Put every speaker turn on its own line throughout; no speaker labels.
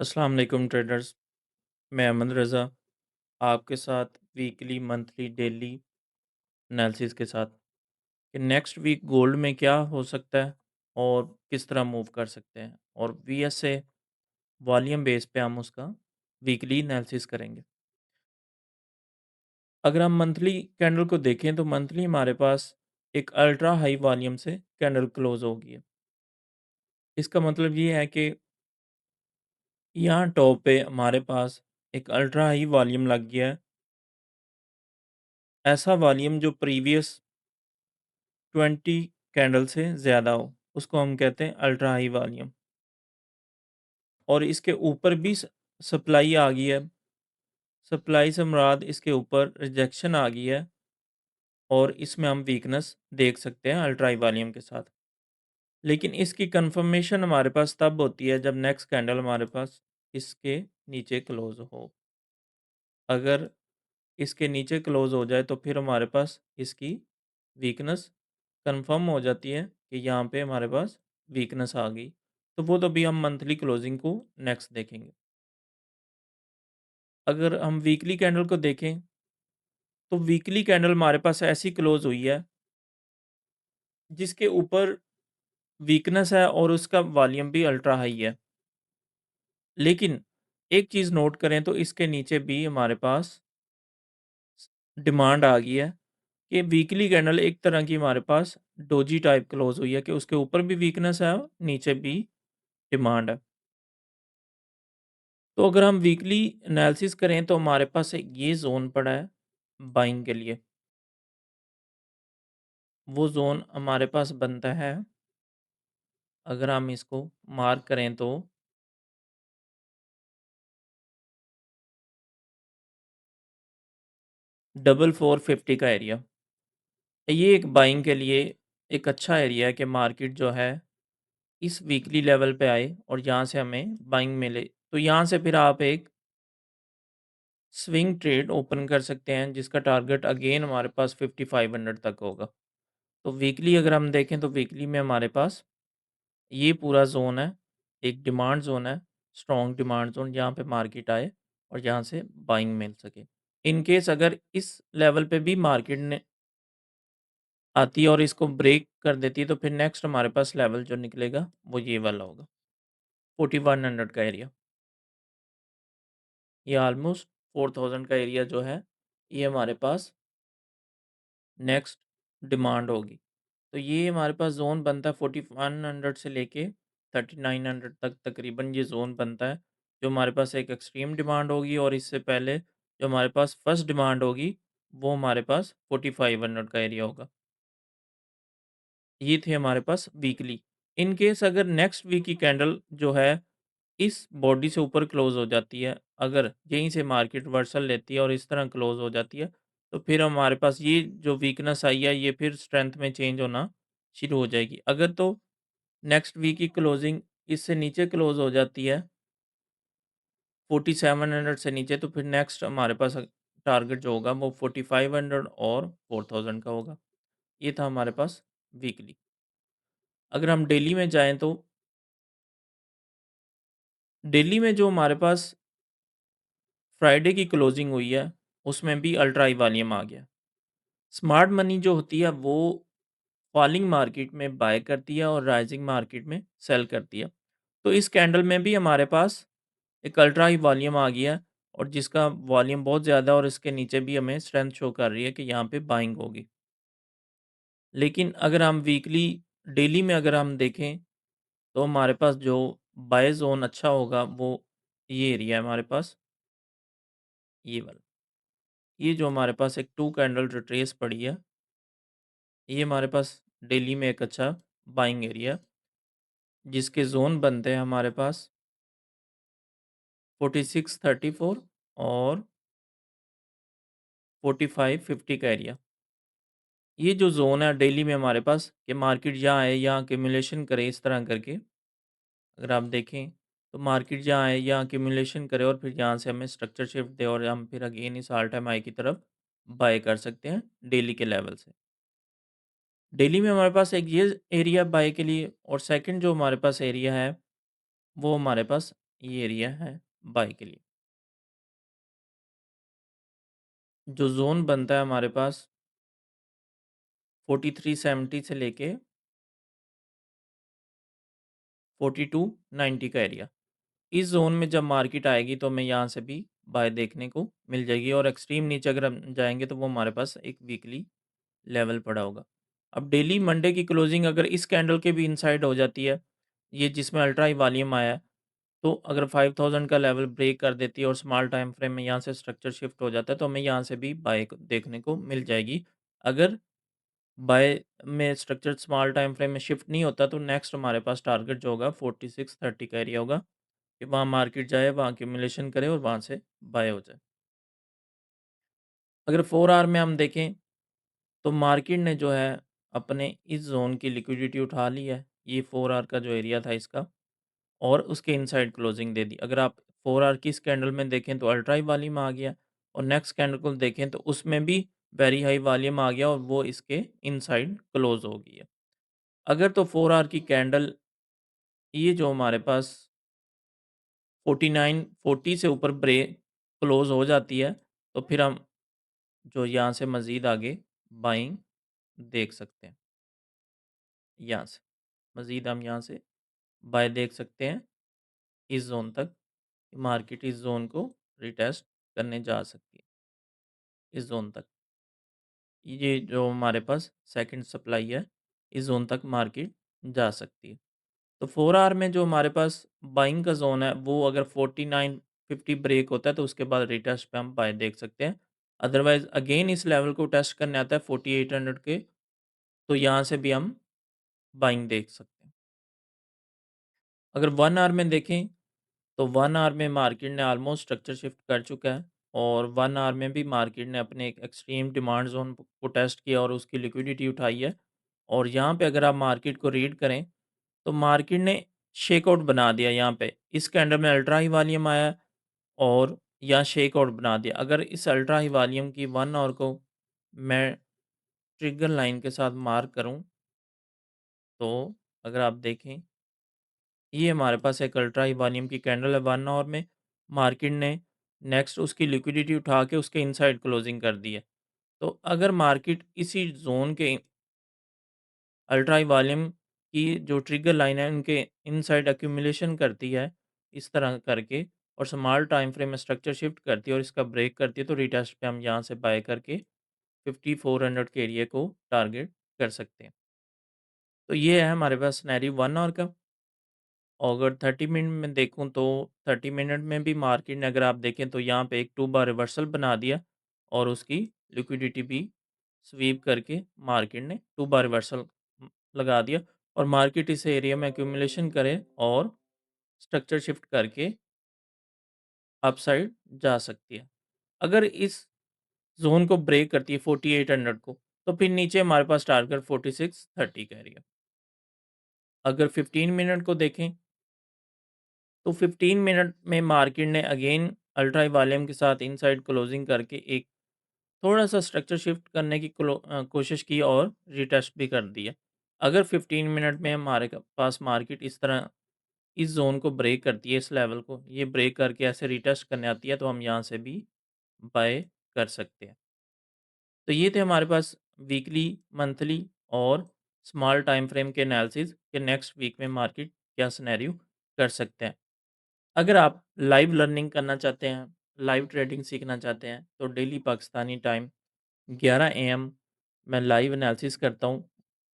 अस्सलाम वालेकुम ट्रेडर्स। मैं अमन रज़ा आपके साथ वीकली, मंथली, डेली एनालिसिस के साथ कि नेक्स्ट वीक गोल्ड में क्या हो सकता है और किस तरह मूव कर सकते हैं, और वीएसए वॉल्यूम बेस पे हम उसका वीकली एनालिसिस करेंगे। अगर हम मंथली कैंडल को देखें तो मंथली हमारे पास एक अल्ट्रा हाई वॉल्यूम से कैंडल क्लोज होगी है। इसका मतलब ये है कि यहाँ टॉप पे हमारे पास एक अल्ट्रा हाई वॉल्यूम लग गया है। ऐसा वॉल्यूम जो प्रीवियस 20 कैंडल से ज़्यादा हो, उसको हम कहते हैं अल्ट्रा हाई वॉल्यूम। और इसके ऊपर भी सप्लाई आ गई है। सप्लाई से मुराद इसके ऊपर रिजेक्शन आ गई है, और इसमें हम वीकनेस देख सकते हैं अल्ट्रा हाई वॉल्यूम के साथ। लेकिन इसकी कंफर्मेशन हमारे पास तब होती है जब नेक्स्ट कैंडल हमारे पास इसके नीचे क्लोज हो। अगर इसके नीचे क्लोज हो जाए तो फिर हमारे पास इसकी वीकनेस कंफर्म हो जाती है कि यहाँ पे हमारे पास वीकनेस आ गई। तो वो तो भी हम मंथली क्लोजिंग को नेक्स्ट देखेंगे। अगर हम वीकली कैंडल को देखें तो वीकली कैंडल हमारे पास ऐसी क्लोज हुई है जिसके ऊपर वीकनेस है और उसका वॉल्यूम भी अल्ट्रा हाई है। लेकिन एक चीज़ नोट करें तो इसके नीचे भी हमारे पास डिमांड आ गई है कि वीकली कैंडल एक तरह की हमारे पास डोजी टाइप क्लोज हुई है कि उसके ऊपर भी वीकनेस है और नीचे भी डिमांड है। तो अगर हम वीकली एनालिसिस करें तो हमारे पास एक ये जोन पड़ा है बाइंग के लिए। वो जोन हमारे पास बनता है, अगर हम इसको मार्क करें तो 4450 का एरिया। ये एक बाइंग के लिए एक अच्छा एरिया है कि मार्केट जो है इस वीकली लेवल पे आए और यहाँ से हमें बाइंग मिले। तो यहाँ से फिर आप एक स्विंग ट्रेड ओपन कर सकते हैं जिसका टारगेट अगेन हमारे पास 5500 तक होगा। तो वीकली अगर हम देखें तो वीकली में हमारे पास ये पूरा ज़ोन है, एक डिमांड ज़ोन है, स्ट्रॉन्ग डिमांड ज़ोन, जहाँ पे मार्केट आए और यहाँ से बाइंग मिल सके। इन केस अगर इस लेवल पे भी मार्केट ने आती है और इसको ब्रेक कर देती है तो फिर नेक्स्ट हमारे पास लेवल जो निकलेगा वो ये वाला होगा, 4100 का एरिया। ये ऑलमोस्ट 4000 का एरिया जो है, ये हमारे पास नेक्स्ट डिमांड होगी। तो ये हमारे पास ज़ोन बनता है 4100 से लेके 3900 तक, तकरीबन ये ज़ोन बनता है, जो हमारे पास एक एक्सट्रीम डिमांड होगी। और इससे पहले जो हमारे पास फर्स्ट डिमांड होगी, वो हमारे पास 4500 का एरिया होगा। ये थे हमारे पास वीकली। इन केस अगर नेक्स्ट वीक की कैंडल जो है, इस बॉडी से ऊपर क्लोज़ हो जाती है, अगर यहीं से मार्केट रिवर्सल लेती है और इस तरह क्लोज़ हो जाती है, तो फिर हमारे पास ये जो वीकनेस आई है, ये फिर स्ट्रेंथ में चेंज होना शुरू हो जाएगी। अगर तो नेक्स्ट वीक की क्लोजिंग इससे नीचे क्लोज़ हो जाती है, 4700 से नीचे, तो फिर नेक्स्ट हमारे पास टारगेट जो होगा वो 4500 और 4000 का होगा। ये था हमारे पास वीकली। अगर हम डेली में जाएँ तो डेली में जो हमारे पास फ्राइडे की क्लोजिंग हुई है, उसमें भी अल्ट्रा हाई वॉल्यूम आ गया। स्मार्ट मनी जो होती है वो फॉलिंग मार्केट में बाय करती है और राइजिंग मार्केट में सेल करती है। तो इस कैंडल में भी हमारे पास एक अल्ट्रा हाई वॉल्यूम आ गया है, और जिसका वॉल्यूम बहुत ज़्यादा, और इसके नीचे भी हमें स्ट्रेंथ शो कर रही है कि यहाँ पे बाइंग होगी। लेकिन अगर हम वीकली डेली में अगर हम देखें तो हमारे पास जो बाय ज़ोन अच्छा होगा वो ये एरिया है हमारे पास, ये वाला। ये जो हमारे पास एक 2 कैंडल रिट्रेस पड़ी है, ये हमारे पास डेली में एक अच्छा बाइंग एरिया, जिसके ज़ोन बनते हैं हमारे पास 4634 और 4550 का एरिया। ये जो ज़ोन है डेली में हमारे पास कि मार्केट यहाँ है, यहाँ एक्यूमुलेशन करे इस तरह करके, अगर आप देखें तो मार्केट जहाँ है यहाँ एक्यूमुलेशन करे और फिर यहाँ से हमें स्ट्रक्चर शिफ्ट दे और हम फिर अगेन इस ऑल टाइम हाई की तरफ बाय कर सकते हैं डेली के लेवल से। डेली में हमारे पास एक ये एरिया बाय के लिए, और सेकंड जो हमारे पास एरिया है वो हमारे पास ये एरिया है बाय के लिए। जो ज़ोन बनता है हमारे पास 4370 से लेके 4290 का एरिया। इस ज़ोन में जब मार्केट आएगी तो हमें यहाँ से भी बाय देखने को मिल जाएगी और एक्सट्रीम नीचे अगर हम जाएँगे तो वो हमारे पास एक वीकली लेवल पड़ा होगा। अब डेली मंडे की क्लोजिंग अगर इस कैंडल के भी इनसाइड हो जाती है, ये जिसमें अल्ट्रा हाई वॉल्यूम आया है, तो अगर 5000 का लेवल ब्रेक कर देती है और स्मॉल टाइम फ्रेम में यहाँ से स्ट्रक्चर शिफ्ट हो जाता है, तो हमें यहाँ से भी बाय क देखने को मिल जाएगी। अगर बाय में स्ट्रक्चर स्मॉल टाइम फ्रेम में शिफ्ट नहीं होता, तो नेक्स्ट हमारे पास टारगेट जो होगा 4630 का एरिया होगा कि वहाँ मार्केट जाए, वहाँ एक्यूमुलेशन करे और वहाँ से बाय हो जाए। अगर 4 आवर में हम देखें तो मार्केट ने जो है अपने इस ज़ोन की लिक्विडिटी उठा ली है। ये 4 आवर का जो एरिया था इसका और उसके इनसाइड क्लोजिंग दे दी। अगर आप 4 आवर की इस कैंडल में देखें तो अल्ट्रा हाई वॉल्यूम आ गया और नेक्स्ट कैंडल को देखें तो उसमें भी वेरी हाई वॉल्यूम आ गया और वो इसके इनसाइड क्लोज़ हो गई है। अगर तो 4 आवर की कैंडल ये जो हमारे पास 49 40 से ऊपर ब्रेक क्लोज़ हो जाती है, तो फिर हम जो यहाँ से मज़ीद आगे बाइंग देख सकते हैं, यहाँ से। मज़ीद हम यहाँ से बाय देख सकते हैं इस ज़ोन तक। मार्केट इस ज़ोन को रिटेस्ट करने जा सकती है, इस ज़ोन तक। ये जो हमारे पास सेकंड सप्लाई है, इस ज़ोन तक मार्केट जा सकती है। तो 4 आवर में जो हमारे पास बाइंग का ज़ोन है, वो अगर 4950 ब्रेक होता है, तो उसके बाद रिटेस्ट पे हम बाय देख सकते हैं। अदरवाइज़ अगेन इस लेवल को टेस्ट करने आता है 4800 के, तो यहाँ से भी हम बाइंग देख सकते हैं। अगर 1 आवर में देखें तो 1 आवर में मार्केट ने ऑलमोस्ट स्ट्रक्चर शिफ्ट कर चुका है और 1 आवर में भी मार्केट ने अपने एक एक्सट्रीम डिमांड ज़ोन को टेस्ट किया और उसकी लिक्विडिटी उठाई है। और यहाँ पे अगर आप मार्केट को रीड करें, तो मार्केट ने शेकआउट बना दिया यहाँ पे। इस कैंडल में अल्ट्रा हाई वॉल्यूम आया है और यहाँ शेकआउट बना दिया। अगर इस अल्ट्रा हाई वॉल्यूम की 1 आवर को मैं ट्रिगर लाइन के साथ मार्क करूँ, तो अगर आप देखें ये हमारे पास एक अल्ट्रा हाई वॉल्यूम की कैंडल है 1 आवर में। मार्केट ने नेक्स्ट उसकी लिक्विडिटी उठा के उसके इनसाइड क्लोजिंग कर दी है। तो अगर मार्केट इसी ज़ोन के अल्ट्रा हाई वॉल्यूम की जो ट्रिगर लाइन है उनके इनसाइड एक्यूमुलेशन करती है, इस तरह करके और स्मॉल टाइम फ्रेम में स्ट्रक्चर शिफ्ट करती है और इसका ब्रेक करती है, तो रिटेस्ट पे हम यहाँ से बाय करके 5400 के एरिया को टारगेट कर सकते हैं। तो ये है हमारे पास सिनेरियो 1 आवर का। और अगर 30 मिनट में देखूँ तो 30 मिनट में भी मार्केट ने अगर आप देखें तो यहाँ पे एक 2 बार रिवर्सल बना दिया और उसकी लिक्विडिटी भी स्वीप करके मार्केट ने 2 बार रिवर्सल लगा दिया और मार्केट इस एरिया में एक्यूमुलेशन करे और स्ट्रक्चर शिफ्ट करके अपसाइड जा सकती है। अगर इस ज़ोन को ब्रेक करती है 4800 को, तो फिर नीचे हमारे पास टारगेट 4630 का एरिया। अगर 15 मिनट को देखें तो 15 मिनट में मार्केट ने अगेन अल्ट्रा हाई वॉल्यूम के साथ इनसाइड क्लोजिंग करके एक थोड़ा-सा स्ट्रक्चर शिफ्ट करने की कोशिश की और रिटेस्ट भी कर दिया। अगर 15 मिनट में हमारे पास मार्केट इस तरह इस ज़ोन को ब्रेक करती है, इस लेवल को, ये ब्रेक करके ऐसे रिटेस्ट करने आती है, तो हम यहाँ से भी बाय कर सकते हैं। तो ये थे हमारे पास वीकली, मंथली और स्मॉल टाइम फ्रेम के एनालिसिस कि नेक्स्ट वीक में मार्केट क्या सिनेरियो कर सकते हैं। अगर आप लाइव लर्निंग करना चाहते हैं, लाइव ट्रेडिंग सीखना चाहते हैं, तो डेली पाकिस्तानी टाइम 11 एएम मैं लाइव एनालिसिस करता हूँ।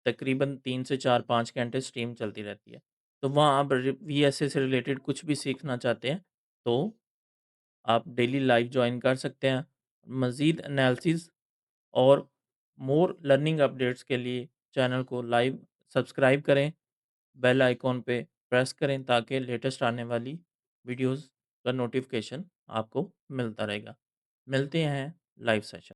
तकरीबन 3 से 4-5 घंटे स्ट्रीम चलती रहती है। तो वहाँ आप वीएसए से रिलेटेड कुछ भी सीखना चाहते हैं, तो आप डेली लाइव ज्वाइन कर सकते हैं। मज़ीद एनालिसिस और मोर लर्निंग अपडेट्स के लिए चैनल को लाइव सब्सक्राइब करें, बेल आइकॉन पे प्रेस करें ताकि लेटेस्ट आने वाली वीडियोस का नोटिफिकेशन आपको मिलता रहेगा। मिलते हैं लाइव सेशन।